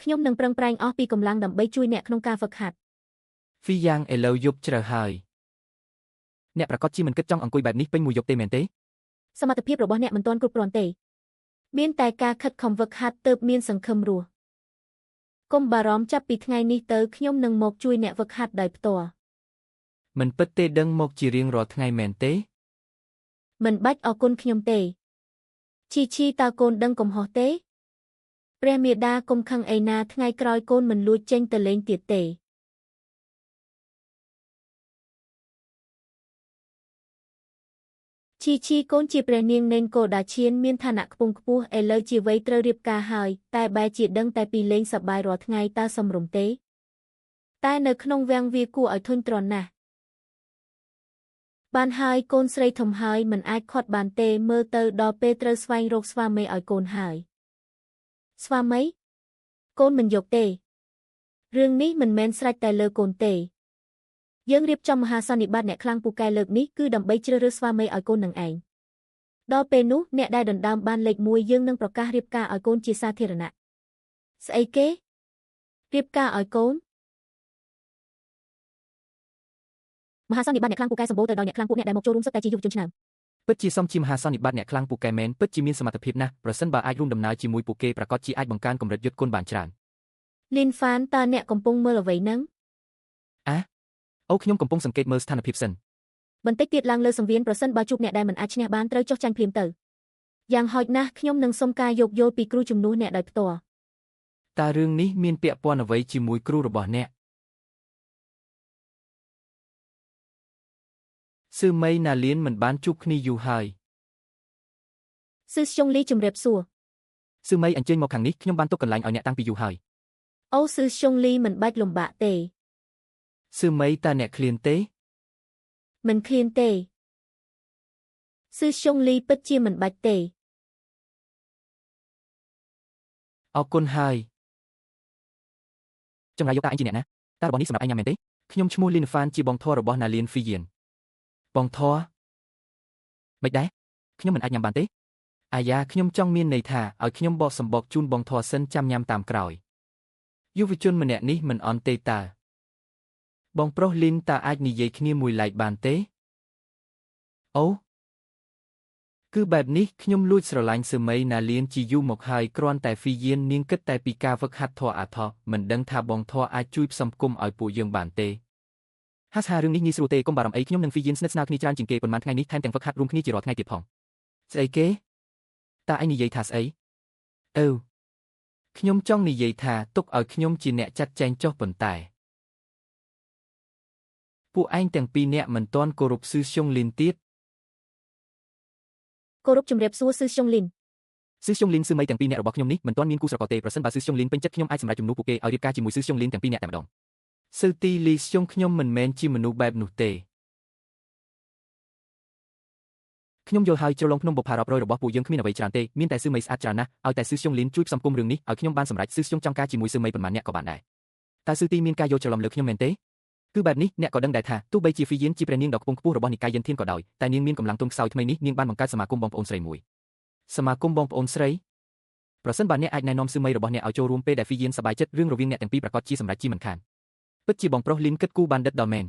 ខ្ញុំនឹងប្រឹងប្រែងអស់ពីកម្លាំងដើម្បីជួយអ្នកក្នុងការហ្វឹកហាត់ Phi Giangឥឡូវយប់ជ្រៅហើយអ្នកប្រកាសជាមិនគិតចង់អង្គុយបែបនេះពេញមួយយប់ទេមែនទេ សមត្ថភាពរបស់អ្នកមិនទាន់គ្រប់គ្រាន់ទេមានតែការខិតខំហ្វឹកហាត់ទើបមានសង្ឃឹមរស់កុំបារម្ភចាប់ពីថ្ងៃនេះទៅខ្ញុំនឹងមកជួយអ្នកហ្វឹកហាត់ដោយផ្ទាល់ មិនពិតទេដឹងមកជារៀងរាល់ថ្ងៃមែនទេ មិនបាច់អរគុណខ្ញុំទេឈីតើកូនដឹងកំហុសទេព្រះមេដាកុំខឹងអីណាថ្ងៃក្រោយកូនមិនលួចចេញទៅលេងទៀតទេឈីកូនជាព្រះនាងនេនកូដាឈៀនមានឋានៈខ្ពង់ខ្ពស់ឥឡូវជាវ័យត្រូវរៀបការហើយតែបែរជាដឹងតែពីលេងសប្បាយរាល់ថ្ងៃតើសំរុំទេតែនៅក្នុងវាំងវាគួរឲ្យធុញទ្រាន់ណាស់បានហើយកូនស្រីធំហើយមិនអាចខាត់បានទេមើលទៅដល់ពេលត្រូវស្វែងរកស្វាមីឲ្យកូនហើយស្វាមីកូនមិនយកទេរឿងនេះមិនមែនស្រេចតែលើកូនទេយើងរៀបចំមហាសន្និបាតអ្នកខ្លាំងពូកែលើកនេះគឺដើម្បីជ្រើសរើសស្វាមីឲ្យកូននឹងឯងដល់ពេលនោះអ្នកដែលដណ្ដើមបានលេខ1យើងនឹងប្រកាសរៀបការឲ្យកូនជាសាធារណៈស្អីគេរៀបការឲ្យកូនមហាសន្និបាតអ្នកខ្លាំងពូកែសម្បូរទៅដោយអ្នកខ្លាំងពួកអ្នកដែលមកចូលរួមសុទ្ធតែជាយុវជនឆ្នាំពិតជាសមជាមហាសន្និបាតអ្នកខ្លាំងពូកែមែនពិតជាមានសមត្ថភាពណាស់ប្រសិនបើអាចរួមដំណើរជាមួយពួកគេប្រកាសជាអាចបង្កើនកម្រិតយុទ្ធគុណបានច្រើន លីនហ្វានតើអ្នកកំពុងមើលអ្វីហ្នឹងអូខ្ញុំកំពុងសង្កេតមើលស្ថានភាពសិនបន្តិចទៀតឡើងលើសង្វៀនប្រសិនបើជួបអ្នកដែលមិនអាចឈ្នះបានត្រូវចុះចាញ់ភ្លាមទៅយ៉ាងហោចណាស់ខ្ញុំនឹងសុំការយោគយល់ពីគ្រូជំនួសអ្នកដោយផ្ទាល់តើរឿងនេះមានពាក់ព័ន្ធអ្វីជាមួយគ្រូរបស់អ្នកស៊ឺមីណាលៀនមិនបានជួបគ្នាយូរហើយស៊ឺស្យុងលីជំរាបសួរស៊ឺមីអញ្ជើញមកខាងនេះខ្ញុំបានទុកកន្លែងឲ្យអ្នកតាំងពីយូរហើយអូស៊ឺស្យុងលីមិនបាច់លំបាកទេស៊ឺមីតើអ្នកឃ្លានទេមិនឃ្លានទេស៊ឺស្យុងលីពិតជាមិនបាច់ទេអរគុណហើយចម្លើយយកតាអញជាអ្នកណាតើរបស់នេះសម្រាប់អញញ៉ាំមែនទេខ្ញុំឈ្មោះលីនហ្វានជាបងធររបស់ណាលៀនហ្វីយៀនបងធរមិនដែរខ្ញុំមិនអាចញ៉ាំបានទេអាយ៉ាខ្ញុំចង់មានន័យថាឲ្យខ្ញុំបកសម្បកជូនបងធរសិនចាំញ៉ាំតាមក្រោយយុវជនម្នាក់នេះមិនអន់ទេតើបងប្រុសលីនតើអាចនិយាយគ្នាមួយឡែកបានទេអូគឺបែបនេះខ្ញុំលួចស្រឡាញ់ស៊ឺមីណាលៀនជាយូរមកហើយគ្រាន់តែហ្វីយៀននាងគិតតែពីការហ្វឹកហាត់ធរអាថោមិនដឹងថាបងធរអាចជួយផ្សំផ្គុំឲ្យពួកយើងបានទេហាស់រឿងនេះងាយស្រួលទេកុំបារម្ភអីខ្ញុំនិងហ្វីយៀនស្និទ្ធស្នាលគ្នាច្រើនជាងគេប៉ុន្មានថ្ងៃនេះថែមទាំងហ្វឹកហាត់រួមគ្នាជារាល់ថ្ងៃទៀតផងស្អីគេតើអញនិយាយថាស្អីខ្ញុំចង់និយាយថាទុកឲ្យខ្ញុំជាអ្នកចាត់ចែងចុះប៉ុន្តែពួកឯងទាំងពីរនាក់មិនទាន់គោរពស៊ឺស្យុងលីនទៀតគោរពជំរាបសួរស៊ឺស្យុងលីនស៊ឺស្យុងលីនស៊ឺមីទាំងពីរនាក់របស់ខ្ញុំនេះមិនទាន់មានគូស្រករទេប្រសិនបើស៊ឺស្យុងលីនពេញចិត្តខ្ញុំអាចសម្រេចជំនួសពួកគេឲ្យរៀបការជាមួយស៊ឺស្យុងលីនទាំងពីរនាក់តែម្ដងស៊ឺទីលីស្យុងខ្ញុំមិនមែនជាមនុស្សបែបនោះទេខ្ញុំយល់ហើយជ្រលងភ្នំបុប្ផារាប់រយរបស់ពួកយើងគ្មានអ្វីច្រើនទេមានតែស៊ឺមីស្អាតច្រើនណាស់ឲ្យតែស៊ឺស្យុងលីនជួយផ្សំគុំរឿងនេះឲ្យខ្ញុំបានសម្រេចស៊ឺស្យុងចង់ការជាមួយស៊ឺមីប៉ុន្មានអ្នកក៏បានដែរតើស៊ឺទីមានការយល់ច្រឡំលើខ្ញុំមែនទេគឺបែបនេះអ្នកក៏ដឹងដែរថាទោះបីជាហ្វីយៀនជាព្រះនាងដ៏ខ្ពង់ខ្ពស់របស់និកាយយិនធានក៏ដោយតែនាងមានកម្លាំងទន់ខ្សោយថ្មីនេះនាងបានបង្កើតសមាគមបងប្អូនស្រីមួយសមាគមបងប្អូនស្រីប្រសិនបើអ្នកអាចណែនាំស៊ឺមីរបស់អ្នកឲ្យចូលរួមពេលដែលហ្វីយៀនសប្បាយចិត្តរឿងរវាងអ្នកទាំងពីរប្រកាសជាសម្រេចជាមិនខានពិតជាបងប្រុសលីនគិតគូរបានដិតដល់មែន